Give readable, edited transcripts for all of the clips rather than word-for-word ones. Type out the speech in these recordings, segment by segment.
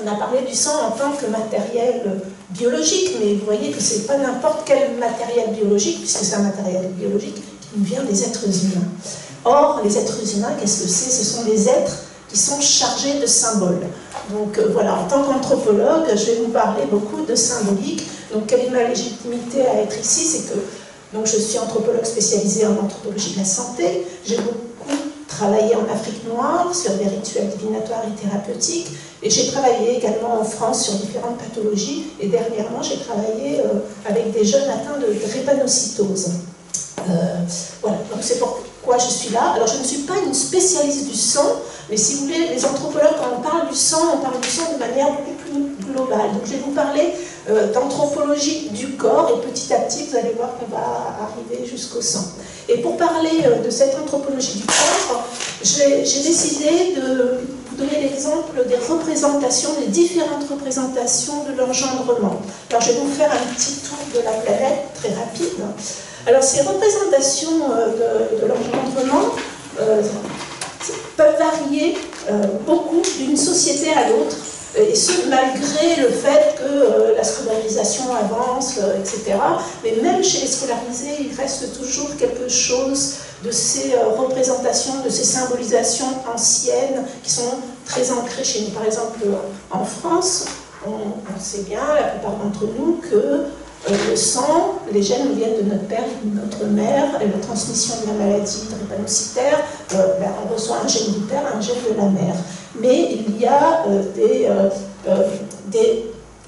On a parlé du sang en tant que matériel biologique, mais vous voyez que ce n'est pas n'importe quel matériel biologique, puisque c'est un matériel biologique qui nous vient des êtres humains. Or, les êtres humains, qu'est-ce que c'est? Ce sont des êtres qui sont chargés de symboles. Donc voilà, en tant qu'anthropologue, je vais vous parler beaucoup de symbolique. Donc quelle est ma légitimité à être ici? C'est que donc, je suis anthropologue spécialisée en anthropologie de la santé. J'ai beaucoup travaillé en Afrique noire sur des rituels divinatoires et thérapeutiques. Et j'ai travaillé également en France sur différentes pathologies. Et dernièrement, j'ai travaillé avec des jeunes atteints de drépanocytose. Voilà, donc c'est pourquoi je suis là. Alors je ne suis pas une spécialiste du sang, mais si vous voulez, les anthropologues, quand on parle du sang de manière beaucoup plus globale. Donc je vais vous parler d'anthropologie du corps, et petit à petit, vous allez voir qu'on va arriver jusqu'au sang. Et pour parler de cette anthropologie du corps, j'ai décidé de vous donner l'exemple des représentations, des différentes représentations de l'engendrement. Alors je vais vous faire un petit tour de la planète, très rapide. Alors ces représentations de l'engendrement peuvent varier beaucoup d'une société à l'autre, et ce malgré le fait que la scolarisation avance, etc. Mais même chez les scolarisés, il reste toujours quelque chose de ces représentations, de ces symbolisations anciennes qui sont très ancrées chez nous. Par exemple, en France, on sait bien, la plupart d'entre nous, que le sang, les gènes nous viennent de notre père et de notre mère, et la transmission de la maladie drépanocytaire, on reçoit un gène du père, un gène de la mère. Mais il y a des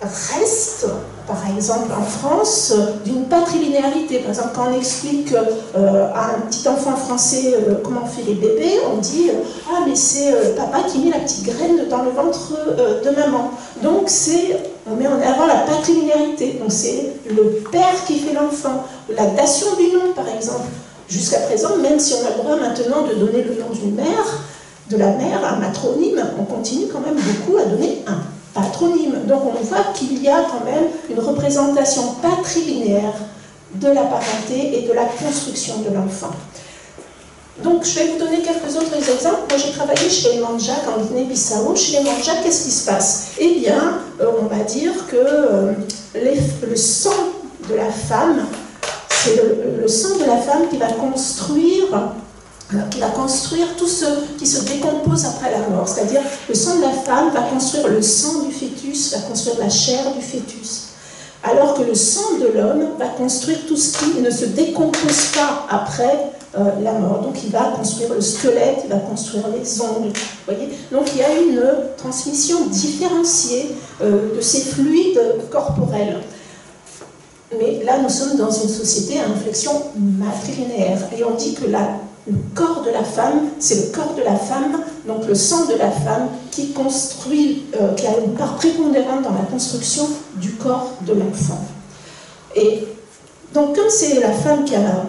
restes, par exemple en France, d'une patrilinéarité. Par exemple, quand on explique à un petit enfant français comment on fait les bébés, on dit « Ah, mais c'est papa qui met la petite graine dans le ventre de maman ». Donc, on met en avant la patrilinéarité. Donc, c'est le père qui fait l'enfant. La dation du nom, par exemple. Jusqu'à présent, même si on a le droit maintenant de donner le nom de la mère, un matronyme, on continue quand même beaucoup à donner un patronyme. Donc on voit qu'il y a quand même une représentation patrilinéaire de la parenté et de la construction de l'enfant. Donc je vais vous donner quelques autres exemples. Moi j'ai travaillé chez les Mandjaks en Guinée-Bissau. Chez les Mandjaks, qu'est-ce qui se passe? Eh bien, on va dire que le sang de la femme, c'est le sang de la femme qui va construire tout ce qui se décompose après la mort. C'est-à-dire, le sang de la femme va construire le sang du fœtus, va construire la chair du fœtus. Alors que le sang de l'homme va construire tout ce qui ne se décompose pas après la mort. Donc il va construire le squelette, il va construire les ongles. Vous voyez? Donc il y a une transmission différenciée de ces fluides corporels. Mais là, nous sommes dans une société à inflexion matrilinéaire. Et on dit que le corps de la femme, c'est le corps de la femme, donc le sang de la femme, qui construit, qui a une part prépondérante dans la construction du corps de l'enfant. Et donc, comme c'est la femme qui a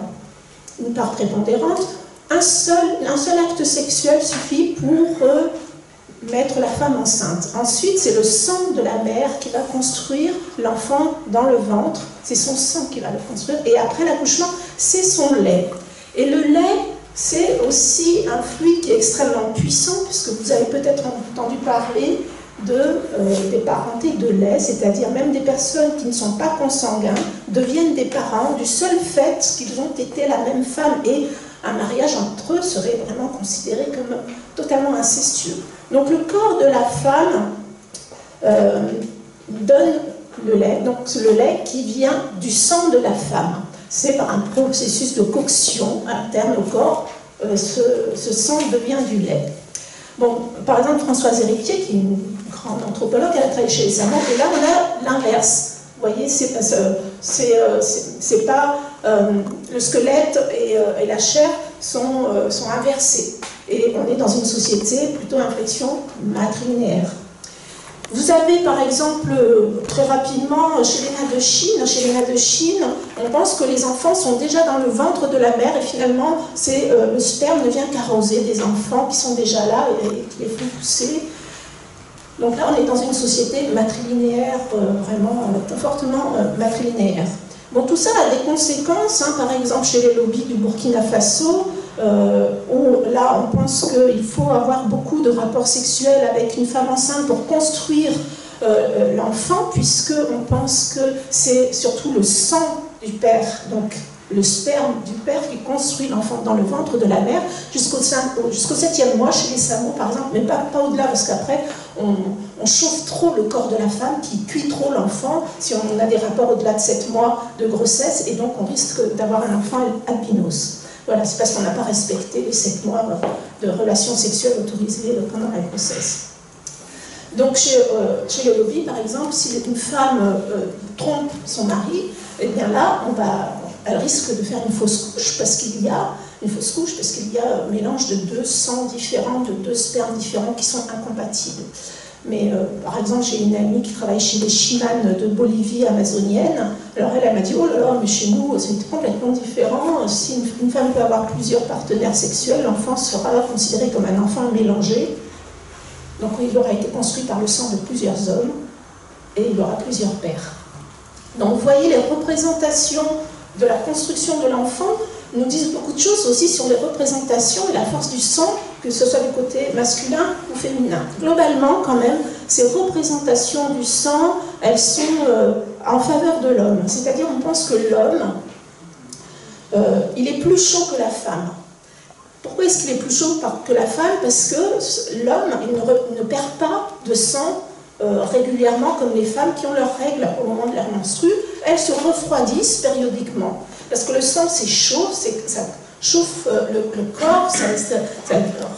une part prépondérante, un seul acte sexuel suffit pour mettre la femme enceinte. Ensuite, c'est le sang de la mère qui va construire l'enfant dans le ventre. C'est son sang qui va le construire. Et après l'accouchement, c'est son lait. Et le lait, c'est aussi un fluide qui est extrêmement puissant, puisque vous avez peut-être entendu parler des parentés de lait, c'est-à-dire même des personnes qui ne sont pas consanguins deviennent des parents du seul fait qu'ils ont été la même femme, et un mariage entre eux serait vraiment considéré comme totalement incestueux. Donc le corps de la femme donne le lait, donc le lait qui vient du sang de la femme. C'est par un processus de coction interne au corps, ce sang devient du lait. Bon, par exemple, Françoise Héritier, qui est une grande anthropologue, elle a travaillé chez les Amants, et là on a l'inverse. Vous voyez, c'est pas le squelette et la chair sont inversés. Et on est dans une société plutôt inflexion matrilinéaire. Vous avez par exemple, très rapidement, chez les nains de Chine, on pense que les enfants sont déjà dans le ventre de la mère, et finalement, le sperme ne vient qu'arroser des enfants qui sont déjà là et qui les font pousser. Donc là, on est dans une société matrilinéaire, vraiment fortement matrilinéaire. Bon, tout ça a des conséquences, hein, par exemple chez les lobbies du Burkina Faso, où là on pense qu'il faut avoir beaucoup de rapports sexuels avec une femme enceinte pour construire l'enfant, puisqu'on pense que c'est surtout le sang du père, donc le sperme du père qui construit l'enfant dans le ventre de la mère jusqu'au 7e mois chez les Samo par exemple, mais pas au-delà, parce qu'après on chauffe trop le corps de la femme qui cuit trop l'enfant si on a des rapports au-delà de 7 mois de grossesse, et donc on risque d'avoir un enfant albinos. Voilà, c'est parce qu'on n'a pas respecté les 7 mois de relations sexuelles autorisées pendant la grossesse. Donc chez le lobby par exemple, si une femme trompe son mari, eh bien là elle risque de faire une fausse couche parce qu'il y a un mélange de 2 sangs différents, de 2 spermes différents qui sont incompatibles. Mais par exemple, j'ai une amie qui travaille chez les Chimanes de Bolivie amazonienne. Alors elle m'a dit, oh là là, mais chez nous c'est complètement différent. Si une femme peut avoir plusieurs partenaires sexuels, l'enfant sera considéré comme un enfant mélangé. Donc il aura été construit par le sang de plusieurs hommes et il aura plusieurs pères. Donc vous voyez, les représentations de la construction de l'enfant nous disent beaucoup de choses aussi sur les représentations et la force du sang, que ce soit du côté masculin ou féminin. Globalement, quand même, ces représentations du sang, elles sont en faveur de l'homme. C'est-à-dire, on pense que l'homme, il est plus chaud que la femme. Pourquoi est-ce qu'il est plus chaud que la femme? Parce que l'homme, il ne perd pas de sang régulièrement comme les femmes qui ont leurs règles au moment de leur menstrue. Elles se refroidissent périodiquement. Parce que le sang, c'est chaud, ça chauffe le corps, ça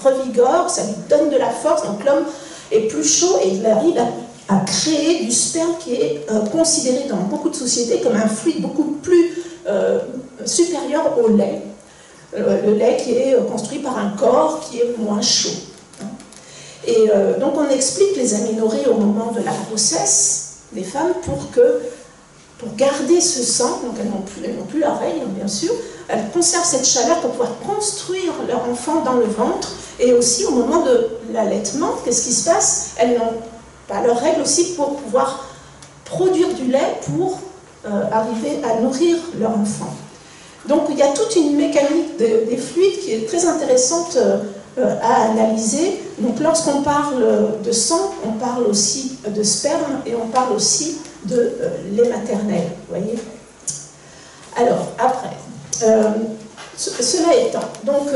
revigore, ça lui donne de la force. Donc l'homme est plus chaud et il arrive à créer du sperme qui est considéré dans beaucoup de sociétés comme un fluide beaucoup plus supérieur au lait. Le lait qui est construit par un corps qui est moins chaud. Et donc on explique les aménorrhées au moment de la grossesse des femmes pour garder ce sang, donc elles n'ont plus la règle bien sûr, elles conservent cette chaleur pour pouvoir construire leur enfant dans le ventre, et aussi au moment de l'allaitement, qu'est-ce qui se passe? Elles n'ont pas leur règle aussi pour pouvoir produire du lait pour arriver à nourrir leur enfant. Donc il y a toute une mécanique des fluides qui est très intéressante à analyser. Donc lorsqu'on parle de sang, on parle aussi de sperme et on parle aussi de lait maternel, vous voyez. Alors, après, cela étant, donc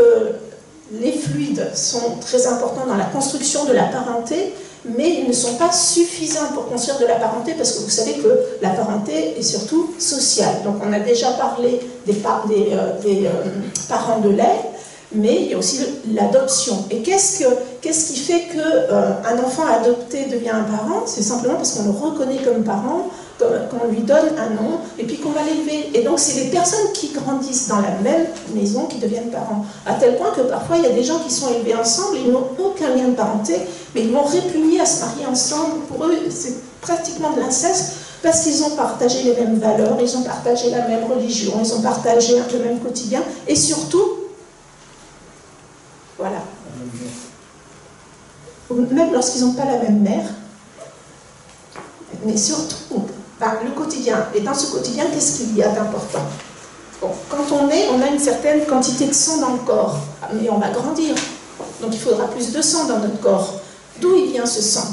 les fluides sont très importants dans la construction de la parenté, mais ils ne sont pas suffisants pour construire de la parenté, parce que vous savez que la parenté est surtout sociale. Donc on a déjà parlé des parents de lait, mais il y a aussi l'adoption. Et qu'est-ce qui fait qu'un enfant adopté devient un parent? C'est simplement parce qu'on le reconnaît comme parent, qu'on lui donne un nom, et puis qu'on va l'élever. Et donc c'est les personnes qui grandissent dans la même maison qui deviennent parents. À tel point que parfois il y a des gens qui sont élevés ensemble, ils n'ont aucun lien de parenté, mais ils vont répugner à se marier ensemble. Pour eux, c'est pratiquement de l'inceste, parce qu'ils ont partagé les mêmes valeurs, ils ont partagé la même religion, ils ont partagé le même quotidien, et surtout, voilà. Même lorsqu'ils n'ont pas la même mère, mais surtout, le quotidien. Et dans ce quotidien, qu'est-ce qu'il y a d'important? Bon, quand on a une certaine quantité de sang dans le corps, mais on va grandir. Donc il faudra plus de sang dans notre corps. D'où il vient ce sang?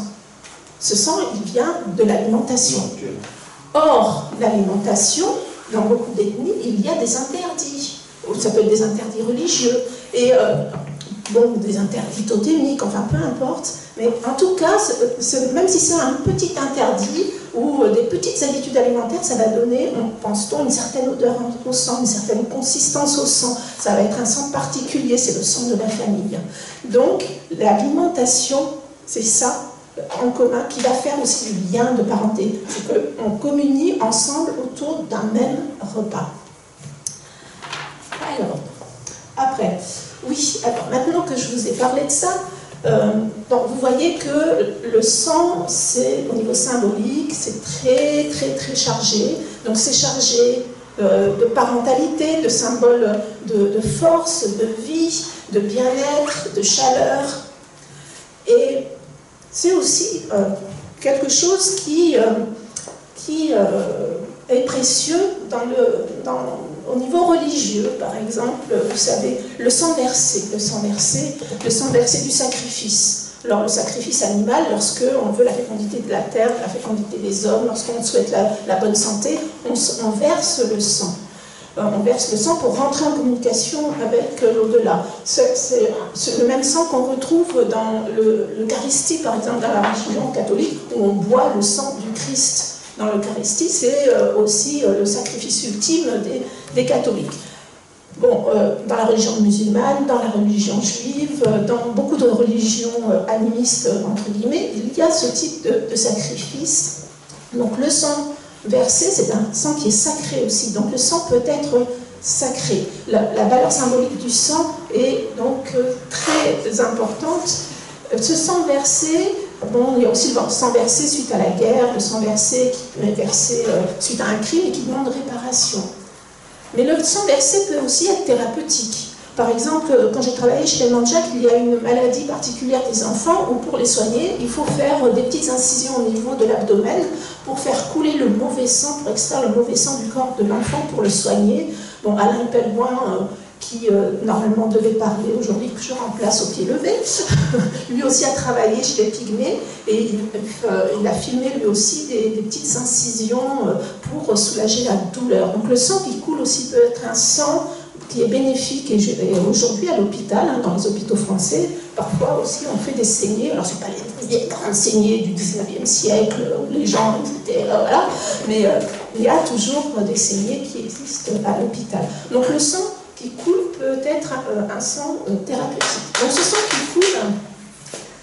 Ce sang, il vient de l'alimentation. Or, l'alimentation, dans beaucoup d'ethnies, il y a des interdits. Ça peut être des interdits religieux. Et bon, des interdits totémiques, enfin peu importe, mais en tout cas, même si c'est un petit interdit ou des petites habitudes alimentaires, ça va donner, pense-t-on, une certaine odeur au sang, une certaine consistance au sang. Ça va être un sang particulier, c'est le sang de la famille. Donc, l'alimentation, c'est ça en commun qui va faire aussi du lien de parenté. C'est qu'on communie ensemble autour d'un même repas. Alors, après... Oui, alors maintenant que je vous ai parlé de ça, donc vous voyez que le sang, c'est au niveau symbolique, c'est très très très chargé. Donc c'est chargé de parentalité, de symboles de force, de vie, de bien-être, de chaleur. Et c'est aussi quelque chose qui est précieux au niveau religieux, par exemple, vous savez, le sang versé du sacrifice. Alors, le sacrifice animal, lorsqu'on veut la fécondité de la terre, la fécondité des hommes, lorsqu'on souhaite la bonne santé, on verse le sang. On verse le sang pour rentrer en communication avec l'au-delà. C'est le même sang qu'on retrouve dans l'Eucharistie, par exemple, dans la religion catholique, où on boit le sang du Christ. Dans l'Eucharistie, c'est aussi le sacrifice ultime des catholiques. Bon, dans la religion musulmane, dans la religion juive, dans beaucoup de religions animistes, entre guillemets, il y a ce type de sacrifice. Donc le sang versé, c'est un sang qui est sacré aussi. Donc le sang peut être sacré. La valeur symbolique du sang est donc très importante. Ce sang versé, bon, il y a aussi le sang versé suite à la guerre, le sang versé qui peut être versé suite à un crime et qui demande réparation. Mais le sang versé peut aussi être thérapeutique. Par exemple, quand j'ai travaillé chez les Mandjak, il y a une maladie particulière des enfants où pour les soigner, il faut faire des petites incisions au niveau de l'abdomen pour faire couler le mauvais sang, pour extraire le mauvais sang du corps de l'enfant pour le soigner. Bon, Alain Pelloin, qui normalement devait parler aujourd'hui, toujours en place au pied levé, lui aussi a travaillé chez les Pygmées et il a filmé lui aussi des petites incisions pour soulager la douleur. Donc le sang qui coule aussi peut être un sang qui est bénéfique, et aujourd'hui à l'hôpital, hein, dans les hôpitaux français, parfois aussi on fait des saignées, alors c'est pas les grandes saignées du 19e siècle où les gens étaient voilà, mais il y a toujours des saignées qui existent à l'hôpital. Donc le sang qui coule peut être un sang thérapeutique. Donc ce sang qui coule,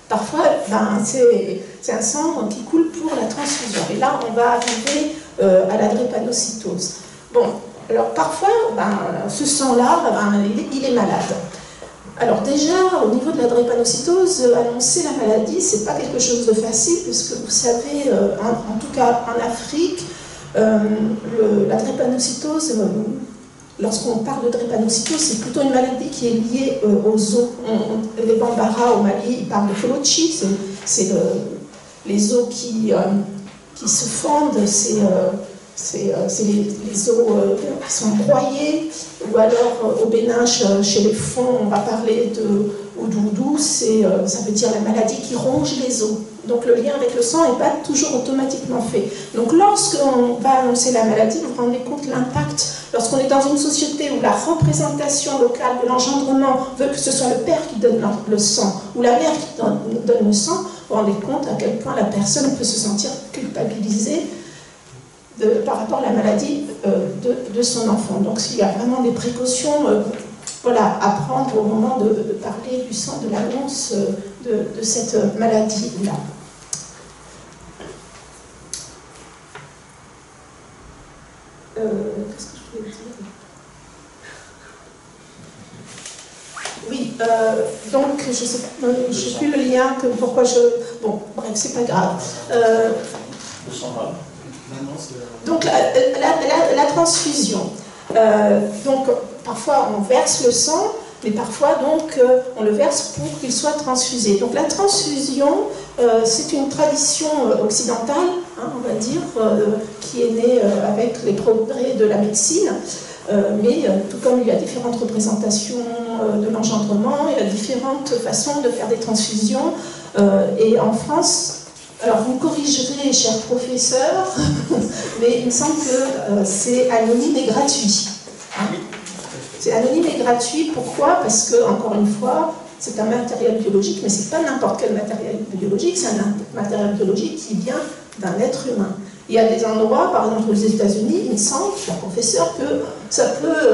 parfois ben, c'est un sang qui coule pour la transfusion, et là on va arriver à la drépanocytose. Bon, alors parfois, ben, ce sang-là, ben, il est malade. Alors déjà, au niveau de la drépanocytose, annoncer la maladie, c'est pas quelque chose de facile, puisque vous savez, en tout cas en Afrique, la drépanocytose, lorsqu'on parle de drépanocytose, c'est plutôt une maladie qui est liée aux os. Les Bambara au Mali, ils parlent de Kolochi, c'est les os qui se fondent, c'est les os qui sont broyés, ou alors au Bénin, chez les Fonds, on va parler de Oudoudou, ça veut dire la maladie qui ronge les os. Donc le lien avec le sang n'est pas toujours automatiquement fait. Donc lorsqu'on va annoncer la maladie, vous vous rendez compte l'impact. Lorsqu'on est dans une société où la représentation locale de l'engendrement veut que ce soit le père qui donne le sang, ou la mère qui donne le sang, vous vous rendez compte à quel point la personne peut se sentir culpabilisée par rapport à la maladie de son enfant. Donc il y a vraiment des précautions voilà, à prendre au moment de parler du sang, de l'annonce de cette maladie-là. Qu'est-ce que je voulais dire ? Oui, donc je ne sais plus le lien, pourquoi je... Bon, bref, c'est pas grave. Donc la transfusion. Donc parfois on verse le sang, mais parfois donc on le verse pour qu'il soit transfusé. Donc la transfusion, c'est une tradition occidentale, hein, on va dire, qui est née avec les progrès de la médecine. Mais tout comme il y a différentes représentations de l'engendrement, il y a différentes façons de faire des transfusions. Et en France, alors vous me corrigerez, cher professeur, mais il me semble que c'est anonyme et gratuit. C'est anonyme et gratuit, pourquoi? Parce que, encore une fois, c'est un matériel biologique, mais c'est pas n'importe quel matériel biologique, c'est un matériel biologique qui vient d'un être humain. Il y a des endroits, par exemple aux États-Unis, il me semble, cher professeur, que ça peut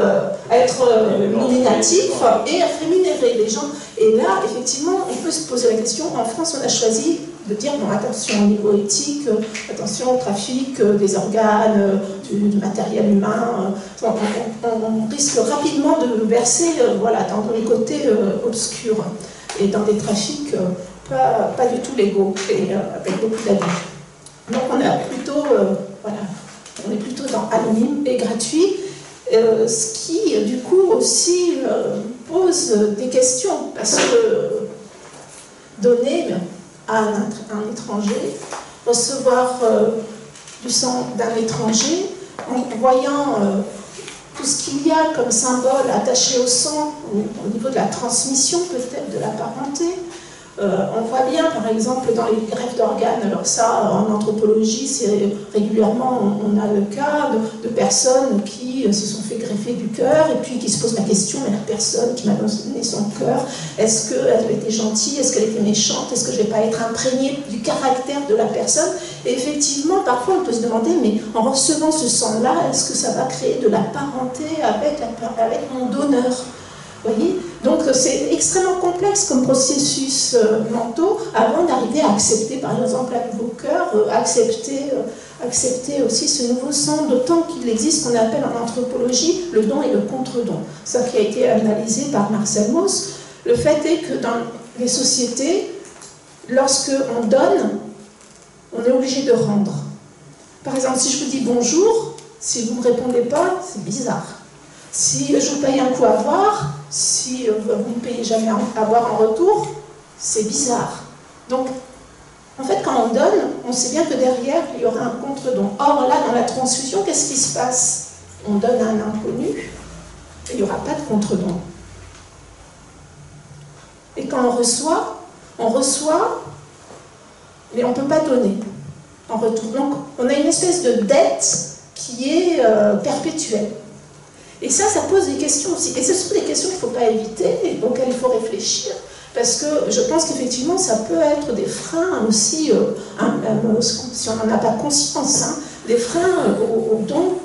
être nominatif et rémunérer les gens. Et là, effectivement, on peut se poser la question, en France, on a choisi de dire, bon, attention au niveau éthique, attention au trafic des organes, du matériel humain. On risque rapidement de verser voilà, dans les côtés obscurs et dans des trafics pas du tout légaux et avec beaucoup d'abus. Donc on est plutôt, voilà, on est plutôt dans anonyme et gratuit, ce qui du coup aussi pose des questions, parce que donner à un étranger, recevoir du sang d'un étranger, en voyant tout ce qu'il y a comme symbole attaché au sang, au niveau de la transmission peut-être de la parenté. On voit bien, par exemple, dans les greffes d'organes, alors ça, en anthropologie, régulièrement, on a le cas de personnes qui se sont fait greffer du cœur et puis qui se posent la question, mais la personne qui m'a donné son cœur, est-ce qu'elle était gentille, est-ce qu'elle était méchante, est-ce que je ne vais pas être imprégnée du caractère de la personne? Et effectivement, parfois, on peut se demander, mais en recevant ce sang-là, est-ce que ça va créer de la parenté avec mon donneur? Vous voyez? Donc c'est extrêmement complexe comme processus mentaux avant d'arriver à accepter par exemple un nouveau cœur, accepter aussi ce nouveau sang, d'autant qu'il existe ce qu'on appelle en anthropologie le don et le contre-don. Ça qui a été analysé par Marcel Mauss. Le fait est que dans les sociétés, lorsque on donne, on est obligé de rendre. Par exemple, si je vous dis bonjour, si vous ne me répondez pas, c'est bizarre. Si je vous paye un coup à boire, si vous ne payez jamais à boire en retour, c'est bizarre. Donc, en fait, quand on donne, on sait bien que derrière, il y aura un contre-don. Or, là, dans la transfusion, qu'est-ce qui se passe? On donne à un inconnu, et il n'y aura pas de contre-don. Et quand on reçoit, mais on ne peut pas donner en retour. Donc, on a une espèce de dette qui est perpétuelle. Et ça pose des questions aussi. Et ce sont des questions qu'il ne faut pas éviter et auxquelles il faut réfléchir. Parce que je pense qu'effectivement, ça peut être des freins aussi, si on n'en a pas conscience, hein, des freins au don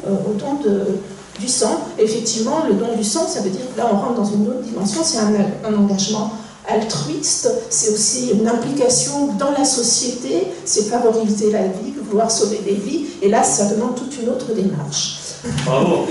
du sang. Et effectivement, le don du sang, ça veut dire que là, on rentre dans une autre dimension, c'est un engagement altruiste, c'est aussi une implication dans la société, c'est favoriser la vie, vouloir sauver des vies. Et là, ça demande toute une autre démarche. Bravo.